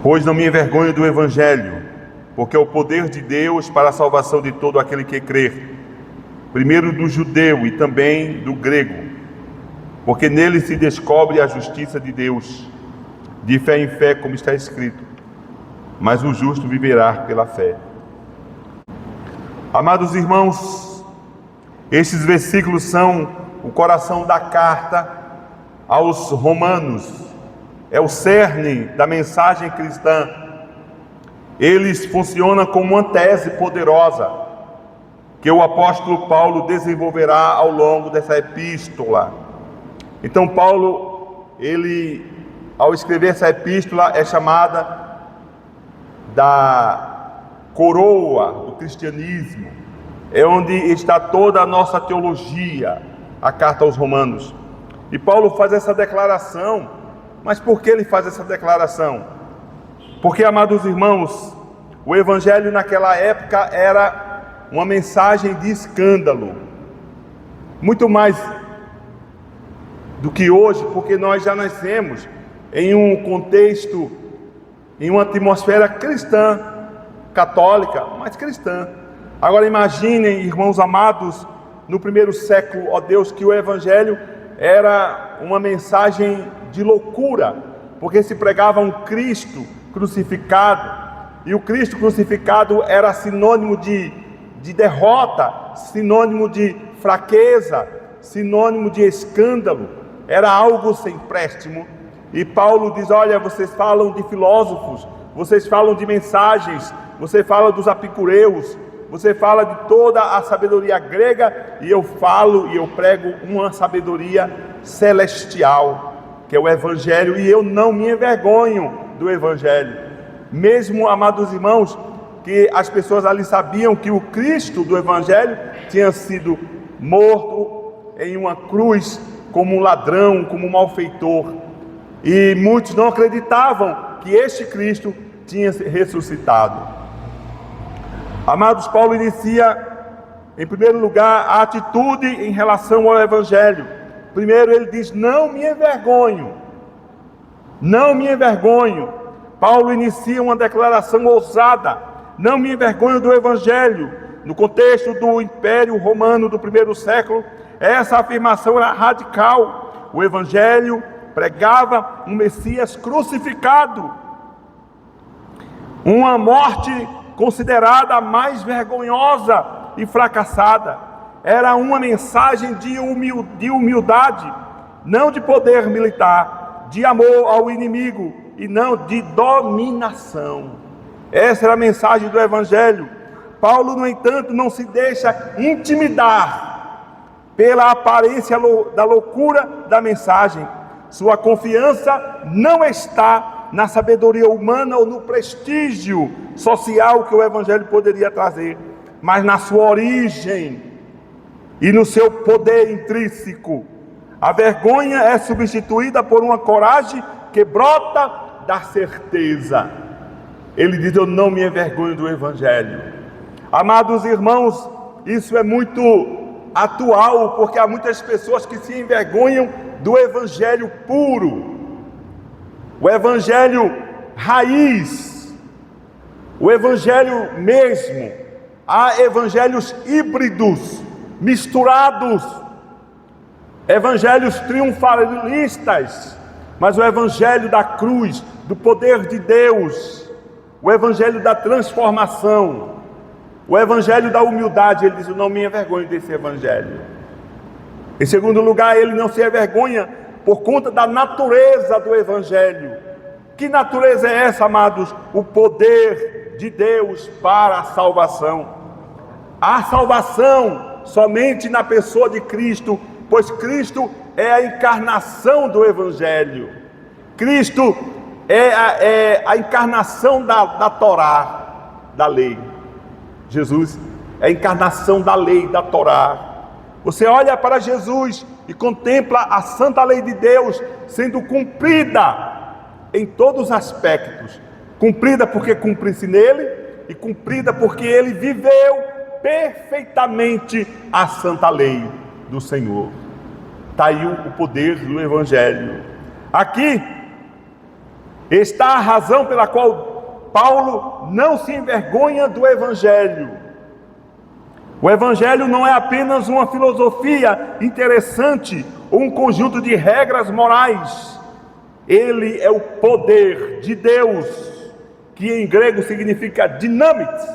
Pois não me envergonho do Evangelho, porque é o poder de Deus para a salvação de todo aquele que crer, primeiro do judeu e também do grego, porque nele se descobre a justiça de Deus, de fé em fé, como está escrito, mas o justo viverá pela fé. Amados irmãos, estes versículos são o coração da carta aos Romanos, é o cerne da mensagem cristã. Eles funcionam como uma tese poderosa que o apóstolo Paulo desenvolverá ao longo dessa epístola. Então Paulo, ao escrever essa epístola, é chamada da coroa do cristianismo. É onde está toda a nossa teologia, a carta aos Romanos. E Paulo faz essa declaração. Mas por que ele faz essa declaração? Porque, amados irmãos, o Evangelho naquela época era uma mensagem de escândalo, muito mais do que hoje, porque nós já nascemos em um contexto, em uma atmosfera cristã, católica, mas cristã. Agora imaginem, irmãos amados, no primeiro século, ó Deus, que o Evangelho era uma mensagem de loucura, porque se pregava um Cristo crucificado, e o Cristo crucificado era sinônimo de derrota, sinônimo de fraqueza, sinônimo de escândalo, era algo sem préstimo. E Paulo diz: olha, vocês falam de filósofos, vocês falam de mensagens, você fala dos epicureus, você fala de toda a sabedoria grega, e eu falo e eu prego uma sabedoria celestial, que é o Evangelho, e eu não me envergonho do Evangelho. Mesmo, amados irmãos, que as pessoas ali sabiam que o Cristo do Evangelho tinha sido morto em uma cruz como um ladrão, como um malfeitor, e muitos não acreditavam que este Cristo tinha ressuscitado. Amados, Paulo inicia, em primeiro lugar, a atitude em relação ao Evangelho. Primeiro ele diz: não me envergonho, não me envergonho. Paulo inicia uma declaração ousada: não me envergonho do Evangelho. No contexto do Império Romano do primeiro século, essa afirmação era radical. O Evangelho pregava um Messias crucificado, uma morte considerada a mais vergonhosa e fracassada. Era uma mensagem de humildade, não de poder militar, de amor ao inimigo e não de dominação. Essa era a mensagem do Evangelho. Paulo, no entanto, não se deixa intimidar pela aparência da loucura da mensagem. Sua confiança não está na sabedoria humana ou no prestígio social que o Evangelho poderia trazer, mas na sua origem e no seu poder intrínseco. A vergonha é substituída por uma coragem que brota da certeza. Ele diz: eu não me envergonho do Evangelho. Amados irmãos, isso é muito atual, porque há muitas pessoas que se envergonham do Evangelho puro, o Evangelho raiz, o Evangelho mesmo. Há evangelhos híbridos, misturados, evangelhos triunfalistas, mas o Evangelho da cruz, do poder de Deus, o Evangelho da transformação, o Evangelho da humildade. Ele diz: eu não me envergonho desse Evangelho. Em segundo lugar, ele não se envergonha por conta da natureza do Evangelho. Que natureza é essa, amados? O poder de Deus para a salvação. Há salvação somente na pessoa de Cristo, pois Cristo é a encarnação do Evangelho. Cristo é a encarnação da Torá, da lei. Jesus é a encarnação da lei, da Torá. Você olha para Jesus e contempla a santa lei de Deus sendo cumprida em todos os aspectos. Cumprida porque cumpre-se nele, e cumprida porque ele viveu perfeitamente a santa lei do Senhor. Está aí o poder do Evangelho. Aqui Está a razão pela qual Paulo não se envergonha do Evangelho. O Evangelho não é apenas uma filosofia interessante ou um conjunto de regras morais. Ele é o poder de Deus, que em grego significa dinamites.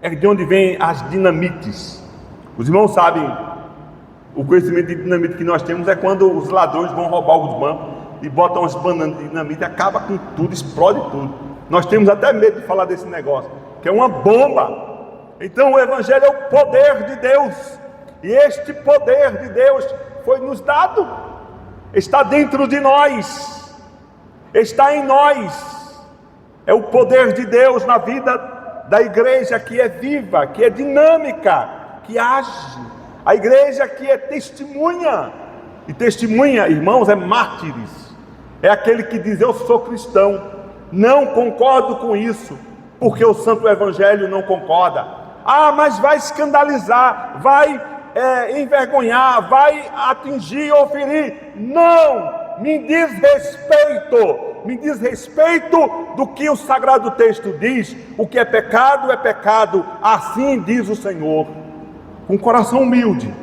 É de onde vêm as dinamites. Os irmãos sabem, o conhecimento de dinamite que nós temos é quando os ladrões vão roubar os bancos e botam as bananas de dinamite e acaba com tudo, explode tudo. Nós temos até medo de falar desse negócio, que é uma bomba. Então o Evangelho é o poder de Deus, e este poder de Deus foi nos dado, está dentro de nós, está em nós. É o poder de Deus na vida da igreja, que é viva, que é dinâmica, que age. A igreja que é testemunha, e testemunha, irmãos, é mártires. É aquele que diz: eu sou cristão, não concordo com isso, porque o Santo Evangelho não concorda. Ah, mas vai escandalizar, vai envergonhar, vai atingir ou ferir. Não, me diz respeito do que o Sagrado Texto diz. O que é pecado, assim diz o Senhor. Com coração humilde,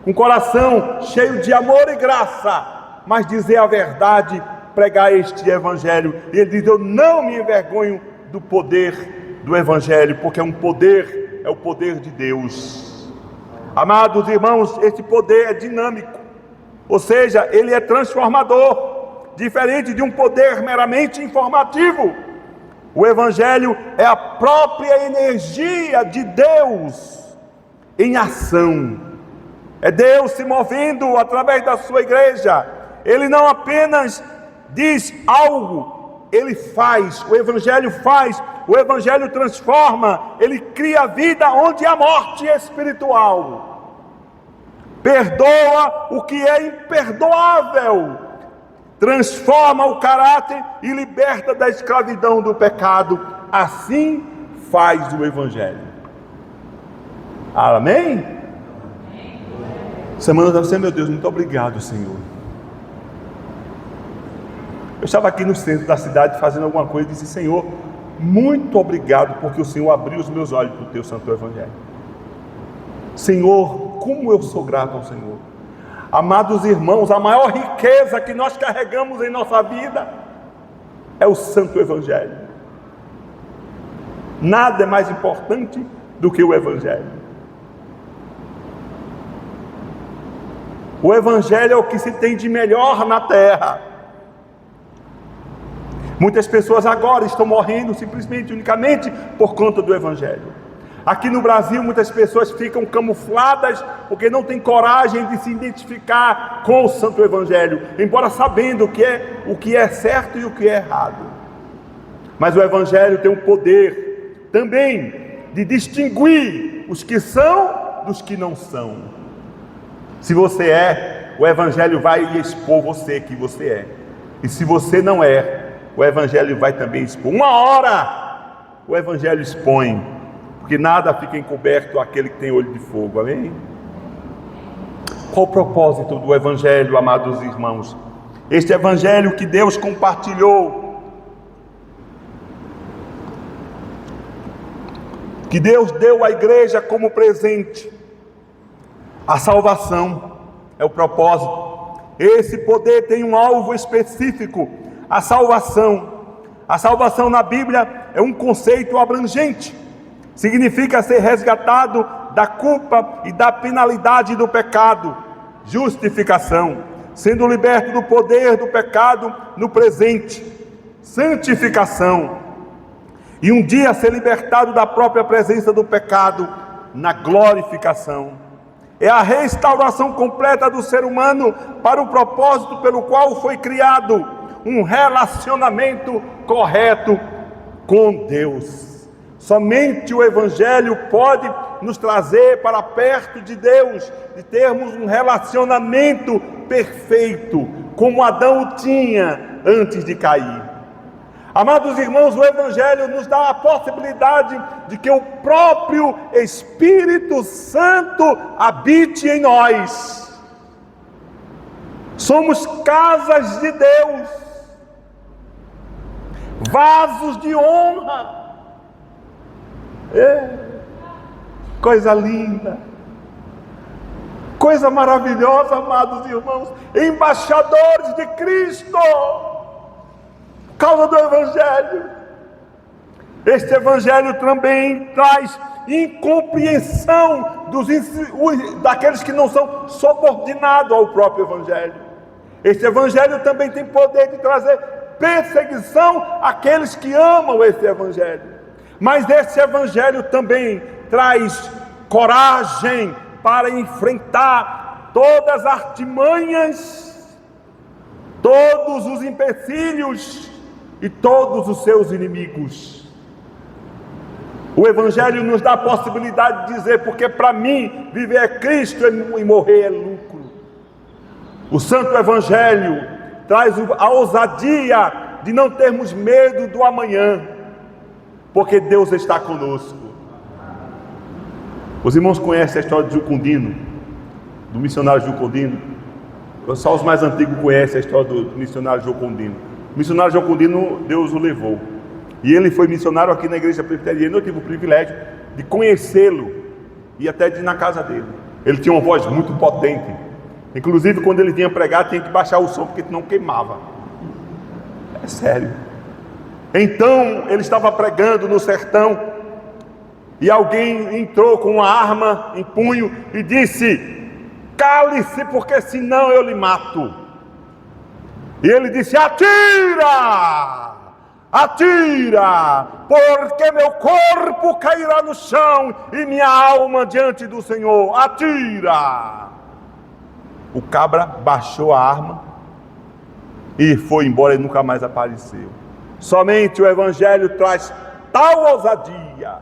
com coração cheio de amor e graça, mas dizer a verdade, pregar este Evangelho. E ele diz: eu não me envergonho do poder do Evangelho, porque é o poder de Deus. Amados irmãos, esse poder é dinâmico, ou seja, ele é transformador, diferente de um poder meramente informativo. O Evangelho é a própria energia de Deus em ação. É Deus se movendo através da sua igreja. Ele não apenas diz algo, ele faz. O Evangelho faz, o Evangelho transforma, ele cria vida onde há morte espiritual, perdoa o que é imperdoável, transforma o caráter e liberta da escravidão do pecado. Assim faz o Evangelho. Amém? Semana deve ser: meu Deus, muito obrigado, Senhor. Eu estava aqui no centro da cidade fazendo alguma coisa e disse: Senhor, muito obrigado, porque o Senhor abriu os meus olhos para o teu Santo Evangelho. Senhor, como eu sou grato ao Senhor. Amados irmãos, a maior riqueza que nós carregamos em nossa vida é o Santo Evangelho. Nada é mais importante do que o Evangelho. O Evangelho é o que se tem de melhor na terra. Muitas pessoas agora estão morrendo simplesmente, unicamente por conta do Evangelho. Aqui no Brasil, muitas pessoas ficam camufladas porque não têm coragem de se identificar com o Santo Evangelho, embora sabendo o que é certo e o que é errado. Mas o Evangelho tem o poder também de distinguir os que são dos que não são. Se você é, o Evangelho vai expor você que você é. E se você não é, o Evangelho vai também expor. Uma hora o Evangelho expõe, porque nada fica encoberto àquele que tem olho de fogo. Amém? Qual o propósito do Evangelho, amados irmãos? Este Evangelho que Deus compartilhou, que Deus deu à igreja como presente. A salvação é o propósito. Esse poder tem um alvo específico: a salvação. A salvação na Bíblia é um conceito abrangente. Significa ser resgatado da culpa e da penalidade do pecado. Justificação, sendo liberto do poder do pecado no presente. Santificação, e um dia ser libertado da própria presença do pecado na glorificação. É a restauração completa do ser humano para o propósito pelo qual foi criado: um relacionamento correto com Deus. Somente o Evangelho pode nos trazer para perto de Deus, de termos um relacionamento perfeito, como Adão o tinha antes de cair. Amados irmãos, o Evangelho nos dá a possibilidade de que o próprio Espírito Santo habite em nós. Somos casas de Deus. vasos de honra. Coisa linda, coisa maravilhosa, amados irmãos, embaixadores de Cristo, por causa do Evangelho. Este Evangelho também traz incompreensão daqueles que não são subordinados ao próprio Evangelho. Este Evangelho também tem poder de trazer perseguição àqueles que amam esse Evangelho. Mas esse Evangelho também traz coragem para enfrentar todas as artimanhas, todos os empecilhos e todos os seus inimigos. O Evangelho nos dá a possibilidade de dizer, porque para mim viver é Cristo e morrer é lucro. O Santo Evangelho traz a ousadia de não termos medo do amanhã, porque Deus está conosco. Os irmãos conhecem a história de Jucundino, do missionário Jucundino? Só os mais antigos conhecem a história do missionário Jucundino. O missionário Jucundino, Deus o levou. E ele foi missionário aqui na igreja presbiteriana. Eu tive o privilégio de conhecê-lo e até de ir na casa dele. Ele tinha uma voz muito potente. Inclusive, quando ele vinha pregar, tinha que baixar o som, porque não queimava. É sério. Então, ele estava pregando no sertão, e alguém entrou com uma arma em punho e disse: cale-se, porque senão eu lhe mato. E ele disse: atira! Atira, porque meu corpo cairá no chão e minha alma diante do Senhor. Atira! O cabra baixou a arma e foi embora e nunca mais apareceu. Somente o Evangelho traz tal ousadia,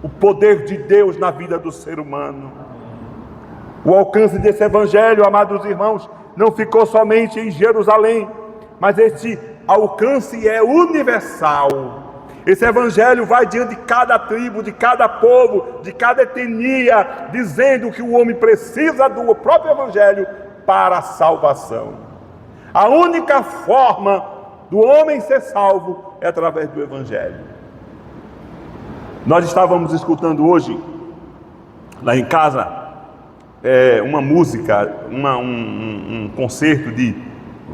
o poder de Deus na vida do ser humano. O alcance desse Evangelho, amados irmãos, não ficou somente em Jerusalém, mas esse alcance é universal. Esse Evangelho vai diante de cada tribo, de cada povo, de cada etnia, dizendo que o homem precisa do próprio Evangelho para a salvação. A única forma do homem ser salvo é através do Evangelho. Nós estávamos escutando hoje, lá em casa, uma música, um concerto de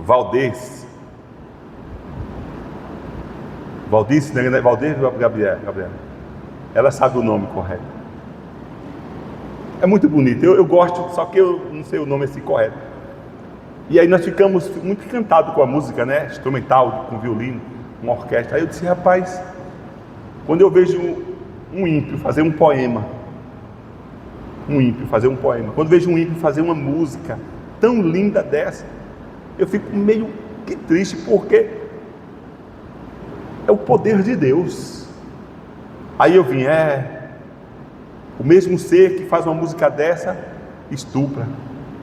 Valdice, né? Valdice ou Gabriel? Ela sabe o nome correto. É muito bonito, eu gosto, só que eu não sei o nome assim correto. E aí nós ficamos muito encantados com a música, né? Instrumental, com violino, com orquestra. Aí eu disse: rapaz, quando eu vejo um ímpio fazer um poema, quando vejo um ímpio fazer uma música tão linda dessa, eu fico meio que triste, porque é o poder de Deus. Aí eu vim, o mesmo ser que faz uma música dessa estupra.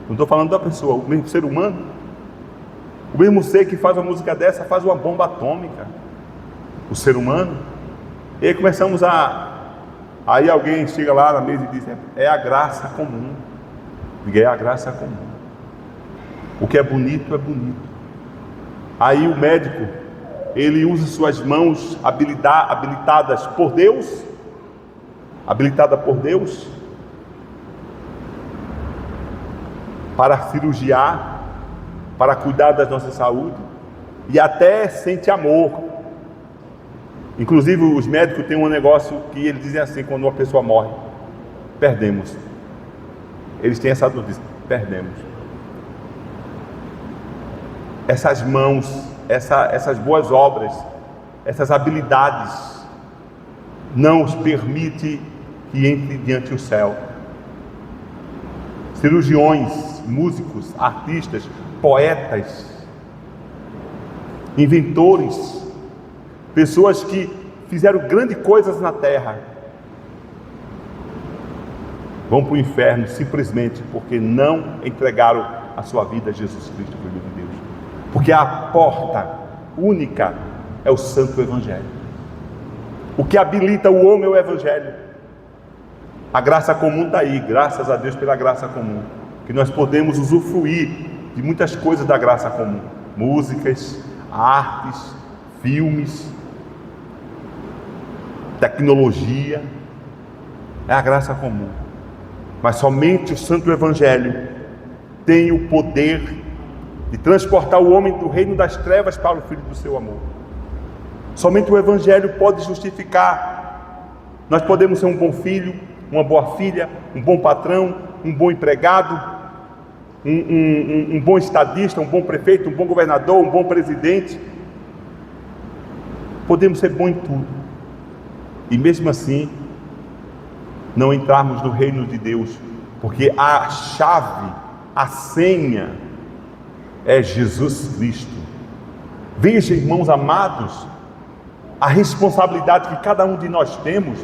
Não estou falando da pessoa, o mesmo ser humano. O mesmo ser que faz uma música dessa faz uma bomba atômica. O ser humano. E aí começamos aí alguém chega lá na mesa e diz: é a graça comum. É a graça comum. O que é bonito é bonito. Aí o médico, ele usa suas mãos habilitadas por Deus, para cirurgiar, para cuidar da nossa saúde, e até sente amor. Inclusive os médicos têm um negócio que eles dizem assim: quando uma pessoa morre, perdemos. Eles têm essa dúvida: perdemos. Essas mãos, essas boas obras, essas habilidades, não os permite que entre diante do céu. Cirurgiões, músicos, artistas, poetas, inventores, pessoas que fizeram grandes coisas na terra, vão para o inferno simplesmente porque não entregaram a sua vida a Jesus Cristo, Filho de Deus. Porque a porta única é o Santo Evangelho. O que habilita o homem é o Evangelho. A graça comum está aí, graças a Deus pela graça comum, que nós podemos usufruir de muitas coisas da graça comum: músicas, artes, filmes, tecnologia, é a graça comum. Mas somente o Santo Evangelho tem o poder de transportar o homem do reino das trevas para o Filho do seu amor. Somente o Evangelho pode justificar. Nós podemos ser um bom filho, uma boa filha, um bom patrão, um bom empregado, um bom estadista, um bom prefeito, um bom governador, um bom presidente. Podemos ser bons em tudo. E mesmo assim, não entrarmos no reino de Deus, porque a chave, a senha é Jesus Cristo. Veja, irmãos amados, a responsabilidade que cada um de nós temos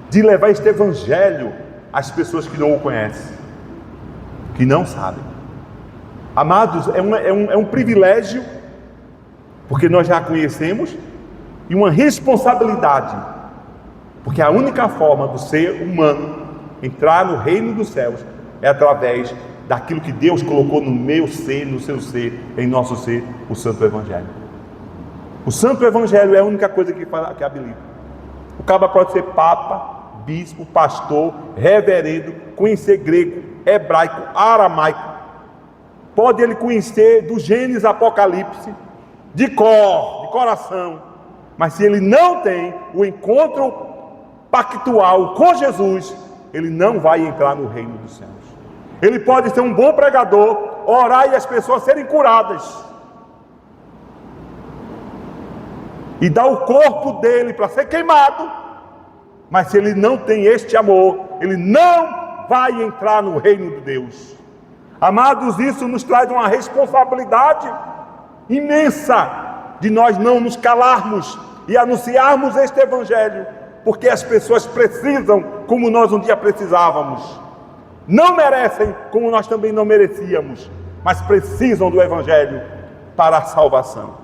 de levar este Evangelho às pessoas que não o conhecem, que não sabem. Amados, é um privilégio, porque nós já a conhecemos, e uma responsabilidade, porque a única forma do ser humano entrar no reino dos céus é através daquilo que Deus colocou no meu ser, no seu ser, em nosso ser, o Santo Evangelho. O Santo Evangelho é a única coisa que habilita. O cara pode ser papa, bispo, pastor, reverendo, conhecer grego, hebraico, aramaico, pode ele conhecer do Gênesis, Apocalipse, de cor, de coração, mas se ele não tem o encontro pactual com Jesus, ele não vai entrar no reino dos céus. Ele pode ser um bom pregador, orar e as pessoas serem curadas, e dar o corpo dele para ser queimado, mas se ele não tem este amor, ele não vai entrar no reino de Deus. Amados, isso nos traz uma responsabilidade imensa de nós não nos calarmos e anunciarmos este Evangelho, porque as pessoas precisam como nós um dia precisávamos. Não merecem como nós também não merecíamos, mas precisam do Evangelho para a salvação.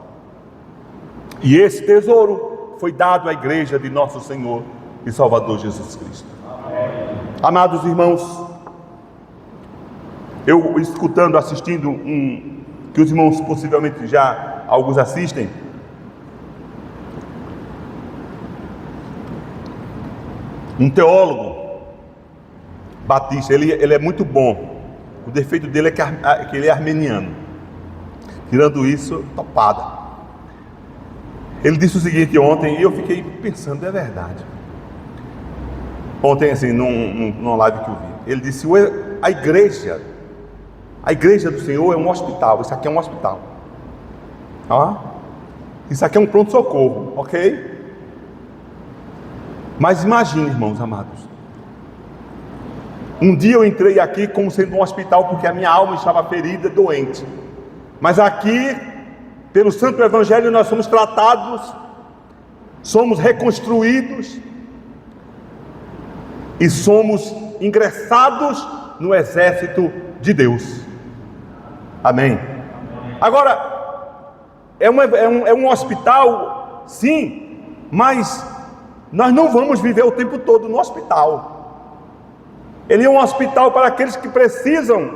E esse tesouro foi dado à igreja de nosso Senhor e Salvador Jesus Cristo. Amém. Amados irmãos, eu escutando, assistindo que os irmãos possivelmente já alguns assistem, um teólogo batista, ele é muito bom. O defeito dele é que ele é armeniano. Tirando isso, topada. Ele disse o seguinte ontem, e eu fiquei pensando, é verdade. Ontem, assim, numa live que eu vi, ele disse: a igreja do Senhor é um hospital. Isso aqui é um hospital. Isso aqui é um pronto-socorro, ok? Mas imagine, irmãos amados, um dia eu entrei aqui como sendo um hospital, porque a minha alma estava ferida, doente. Mas aqui, pelo Santo Evangelho, nós somos tratados, somos reconstruídos e somos ingressados no exército de Deus. Amém? Agora, é um hospital, sim, mas nós não vamos viver o tempo todo no hospital. Ele é um hospital para aqueles que precisam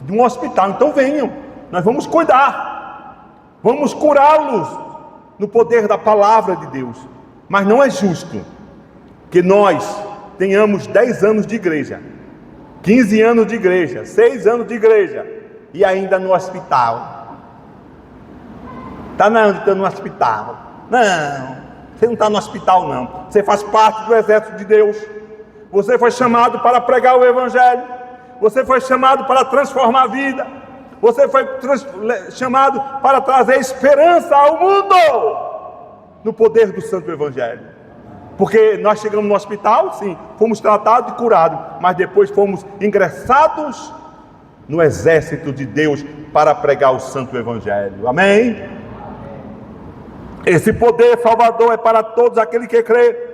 de um hospital. Então venham, nós vamos cuidar, vamos curá-los no poder da palavra de Deus. Mas não é justo que nós tenhamos 10 anos de igreja, 15 anos de igreja, 6 anos de igreja, e ainda no hospital. Está no hospital? Não, você não está no hospital não. Você faz parte do exército de Deus. Você foi chamado para pregar o Evangelho. Você foi chamado para transformar a vida. Você foi chamado para trazer esperança ao mundo no poder do Santo Evangelho. Porque nós chegamos no hospital, sim, fomos tratados e curados, mas depois fomos ingressados no exército de Deus para pregar o Santo Evangelho. Amém? Esse poder salvador é para todos aqueles que crê.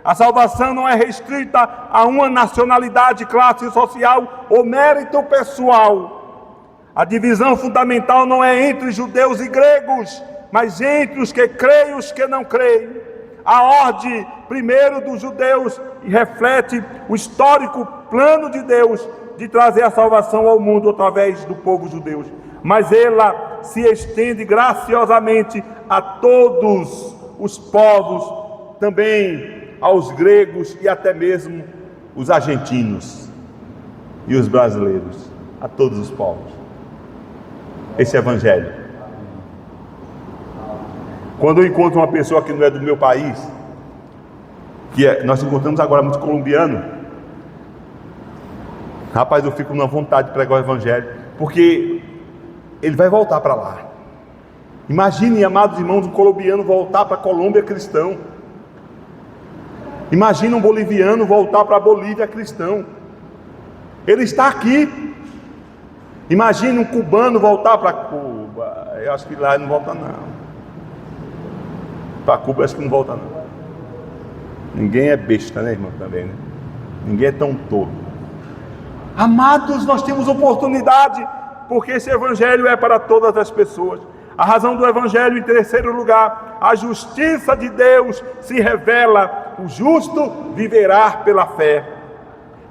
A salvação não é restrita a uma nacionalidade, classe social ou mérito pessoal. A divisão fundamental não é entre judeus e gregos, mas entre os que creem e os que não creem. A ordem, primeiro, dos judeus reflete o histórico plano de Deus de trazer a salvação ao mundo através do povo judeu. Mas ela se estende graciosamente a todos os povos, também aos gregos e até mesmo os argentinos e os brasileiros, a todos os povos. Esse evangelho. Quando eu encontro uma pessoa que não é do meu país, nós encontramos agora muito colombiano, rapaz, eu fico na vontade de pregar o evangelho, porque ele vai voltar para lá. Imaginem, amados irmãos, um colombiano voltar para a Colômbia cristão. Imagina um boliviano voltar para a Bolívia cristão. Ele está aqui. Imagine um cubano voltar para Cuba. Eu acho que lá ele não volta não. Para Cuba eu acho que não volta não. Ninguém é besta, né, irmão, também, né? Ninguém é tão tolo. Amados, nós temos oportunidade, porque esse evangelho é para todas as pessoas. A razão do evangelho, em terceiro lugar, a justiça de Deus se revela, o justo viverá pela fé.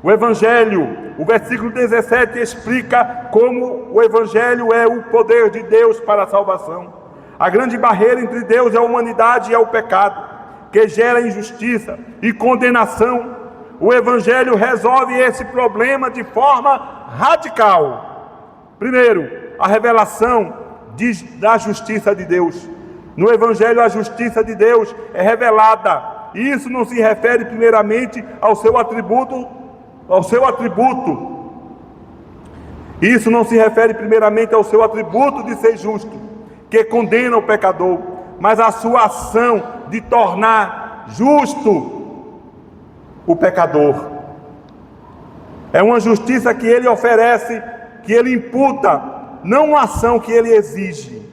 O evangelho, o versículo 17 explica como o evangelho é o poder de Deus para a salvação. A grande barreira entre Deus e a humanidade é o pecado, que gera injustiça e condenação. O evangelho resolve esse problema de forma radical. Primeiro, a revelação da justiça de Deus. No evangelho, a justiça de Deus é revelada, e isso não se refere primeiramente ao seu atributo. Isso não se refere primeiramente ao seu atributo de ser justo, que condena o pecador, mas à sua ação de tornar justo o pecador. É uma justiça que ele oferece, que ele imputa, não uma ação que ele exige.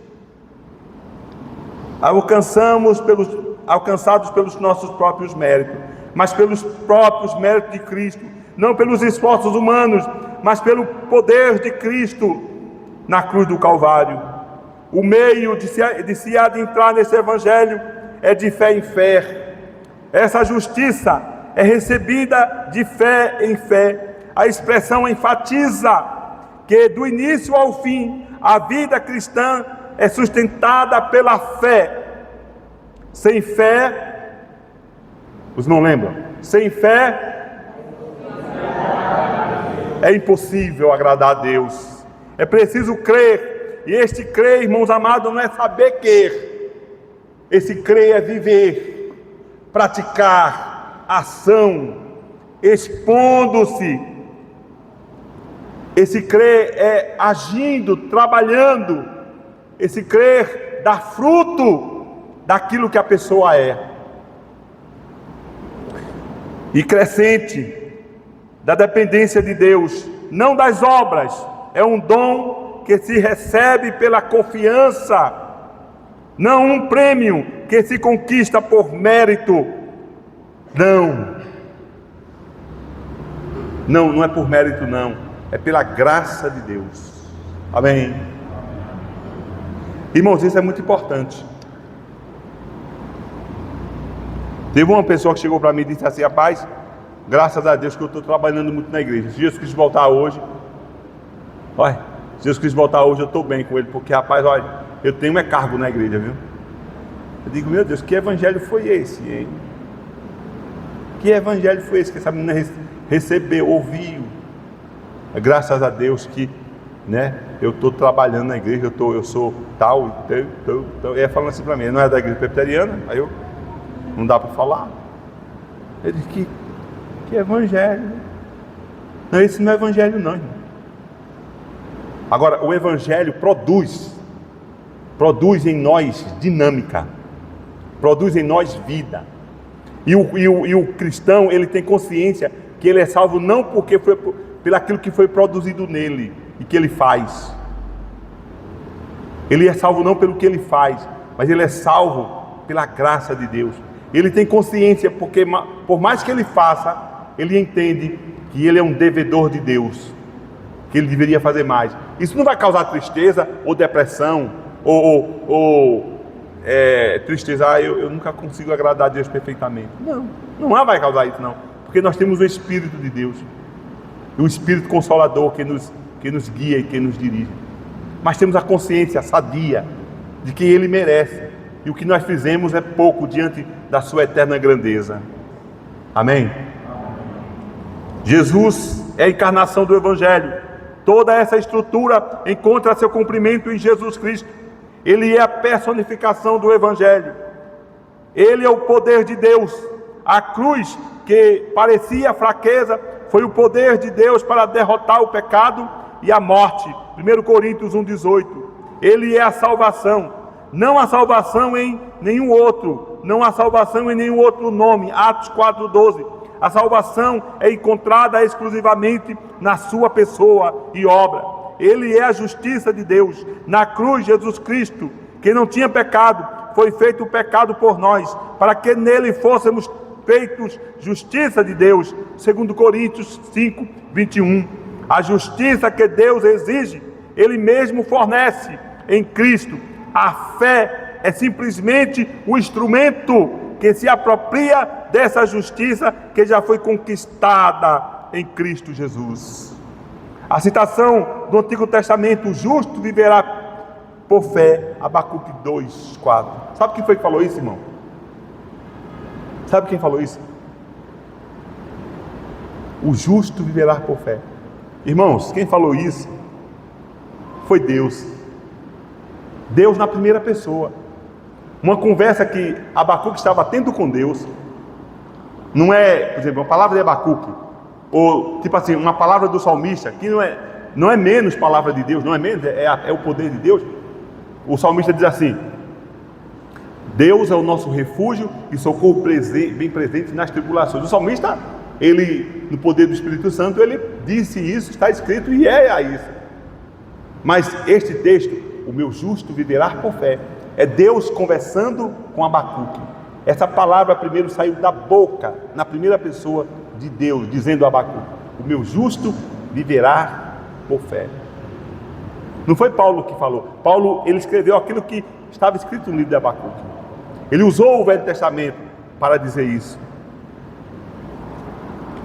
Alcançados pelos nossos próprios méritos, mas pelos próprios méritos de Cristo, não pelos esforços humanos, mas pelo poder de Cristo na cruz do Calvário. O meio de se adentrar nesse evangelho é de fé em fé. Essa justiça é recebida de fé em fé. A expressão enfatiza que do início ao fim a vida cristã é sustentada pela fé. Sem fé, os não lembram? Sem fé é impossível agradar a Deus. É preciso crer. E este crer, irmãos amados, não é saber crer. Esse crer é viver, praticar, ação, expondo-se. Esse crer é agindo, trabalhando. Esse crer dá fruto daquilo que a pessoa é. E crescente da dependência de Deus, não das obras. É um dom que se recebe pela confiança, não um prêmio que se conquista por mérito. Não é por mérito não, é pela graça de Deus. Amém? Irmãos, isso é muito importante. Teve uma pessoa que chegou para mim e disse assim: rapaz, graças a Deus que eu estou trabalhando muito na igreja. Se Jesus Cristo voltar hoje, se Jesus Cristo voltar hoje, eu estou bem com ele, porque rapaz, olha, eu tenho cargo na igreja, viu? Eu digo, meu Deus, que evangelho foi esse, hein? Que evangelho foi esse que essa menina recebeu, ouviu? Graças a Deus que, eu estou trabalhando na igreja, eu sou tal, e ela falando assim para mim, não é da igreja presbiteriana? Aí eu, não dá para falar. Eu disse, que evangelho? Não, esse não é evangelho não, irmão. Agora, o evangelho produz em nós dinâmica, produz em nós vida. E o cristão, ele tem consciência que ele é salvo não porque foi pelo aquilo que foi produzido nele e que ele faz. Ele é salvo não pelo que ele faz, mas ele é salvo pela graça de Deus. Ele tem consciência porque, por mais que ele faça, ele entende que ele é um devedor de Deus, que ele deveria fazer mais. Isso não vai causar tristeza ou depressão ou tristeza. Eu nunca consigo agradar a Deus perfeitamente. Não vai causar isso não, porque nós temos o Espírito de Deus, o Espírito Consolador que nos guia e que nos dirige. mas temos a consciência sadia de que Ele merece, e o que nós fizemos é pouco diante da sua eterna grandeza. Amém? Jesus é a encarnação do Evangelho. Toda essa estrutura encontra seu cumprimento em Jesus Cristo. Ele é a personificação do Evangelho. Ele é o poder de Deus. A cruz, que parecia fraqueza, foi o poder de Deus para derrotar o pecado e a morte. 1 Coríntios 1,18. Ele é a salvação. Não há salvação em nenhum outro. Não há salvação em nenhum outro nome. Atos 4,12. A salvação é encontrada exclusivamente na sua pessoa e obra. Ele é a justiça de Deus. Na cruz, Jesus Cristo, que não tinha pecado, foi feito o pecado por nós, para que nele fôssemos feitos justiça de Deus. 2 Coríntios 5:21. A justiça que Deus exige, Ele mesmo fornece em Cristo. A fé é simplesmente o instrumento que se apropria dessa justiça que já foi conquistada em Cristo Jesus. A citação do Antigo Testamento: o justo viverá por fé, Abacuque 2:4. Sabe quem foi que falou isso, irmão? Sabe quem falou isso? O justo viverá por fé. Irmãos, quem falou isso foi Deus. Deus na primeira pessoa. Uma conversa que Abacuque estava tendo com Deus. Não é, por exemplo, uma palavra de Abacuque, ou tipo assim, uma palavra do salmista, que não é menos palavra de Deus, não é menos, é o poder de Deus. O salmista diz assim: Deus é o nosso refúgio e socorro bem presente nas tribulações. O salmista, ele, no poder do Espírito Santo, ele disse isso, está escrito e é isso. Mas este texto, o meu justo viverá por fé, é Deus conversando com Abacuque. Essa palavra primeiro saiu da boca, na primeira pessoa de Deus, dizendo a Abacuque: o meu justo viverá por fé. Não foi Paulo que falou. Paulo, ele escreveu aquilo que estava escrito no livro de Abacuque. Ele usou o Velho Testamento para dizer isso.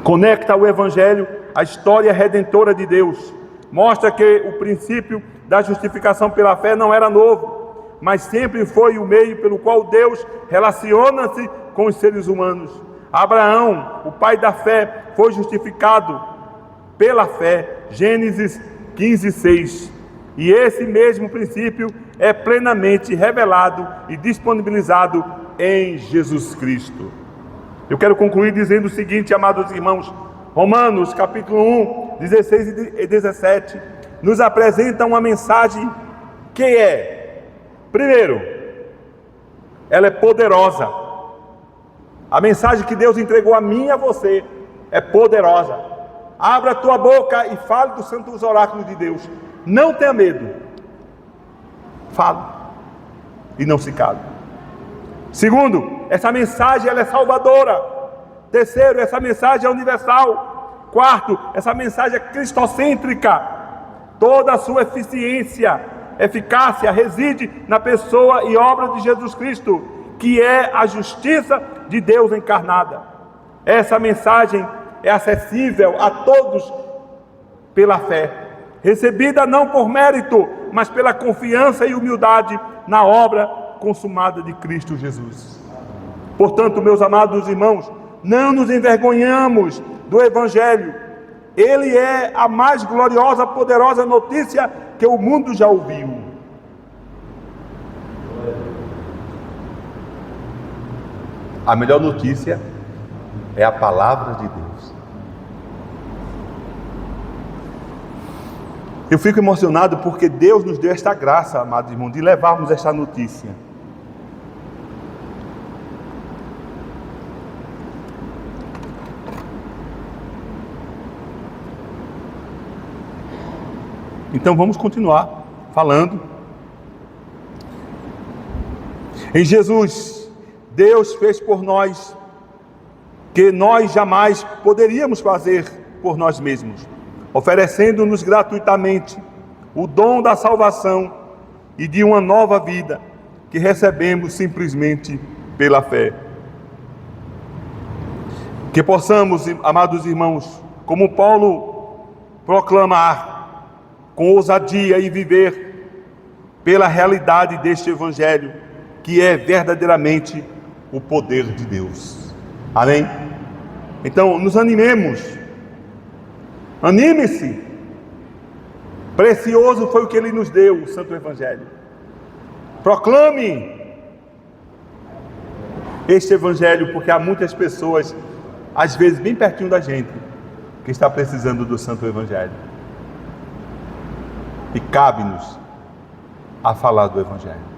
Conecta o Evangelho à história redentora de Deus. Mostra que o princípio da justificação pela fé não era novo, mas sempre foi o meio pelo qual Deus relaciona-se com os seres humanos. Abraão, o pai da fé, foi justificado pela fé. Gênesis 15:6. E esse mesmo princípio é plenamente revelado e disponibilizado em Jesus Cristo. Eu quero concluir dizendo o seguinte, amados irmãos: Romanos capítulo 1, 16 e 17 nos apresenta uma mensagem que é, primeiro, ela é poderosa. A mensagem que Deus entregou a mim e a você é poderosa. Abra a tua boca e fale dos santos oráculos de Deus. Não tenha medo. Fale e não se cale. Segundo, essa mensagem ela é salvadora. Terceiro, essa mensagem é universal. Quarto, essa mensagem é cristocêntrica. Toda a sua eficácia reside na pessoa e obra de Jesus Cristo, que é a justiça de Deus encarnada. Essa mensagem é acessível a todos pela fé, recebida não por mérito, mas pela confiança e humildade na obra consumada de Cristo Jesus. Portanto, meus amados irmãos, não nos envergonhamos do Evangelho. Ele é a mais gloriosa, poderosa notícia que o mundo já ouviu. A melhor notícia é a palavra de Deus. Eu fico emocionado porque Deus nos deu esta graça, amados irmãos, de levarmos esta notícia. Então vamos continuar falando. Em Jesus, Deus fez por nós que nós jamais poderíamos fazer por nós mesmos, oferecendo-nos gratuitamente o dom da salvação e de uma nova vida que recebemos simplesmente pela fé. Que possamos, amados irmãos, como Paulo proclamar com ousadia e viver pela realidade deste Evangelho, que é verdadeiramente o poder de Deus. Amém? Então, nos animemos. Anime-se. Precioso foi o que Ele nos deu, o Santo Evangelho. Proclame este Evangelho, porque há muitas pessoas, às vezes bem pertinho da gente, que está precisando do Santo Evangelho. E cabe-nos a falar do Evangelho.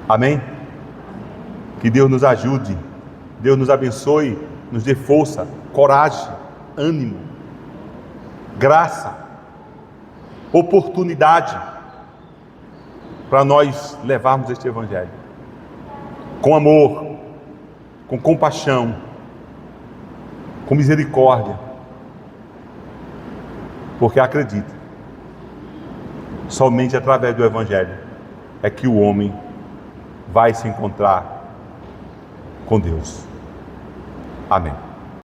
Amém? Que Deus nos ajude, Deus nos abençoe, nos dê força, coragem, ânimo, graça, oportunidade para nós levarmos este Evangelho com amor, com compaixão, com misericórdia, porque acredita, somente através do Evangelho é que o homem vai se encontrar com Deus. Amém.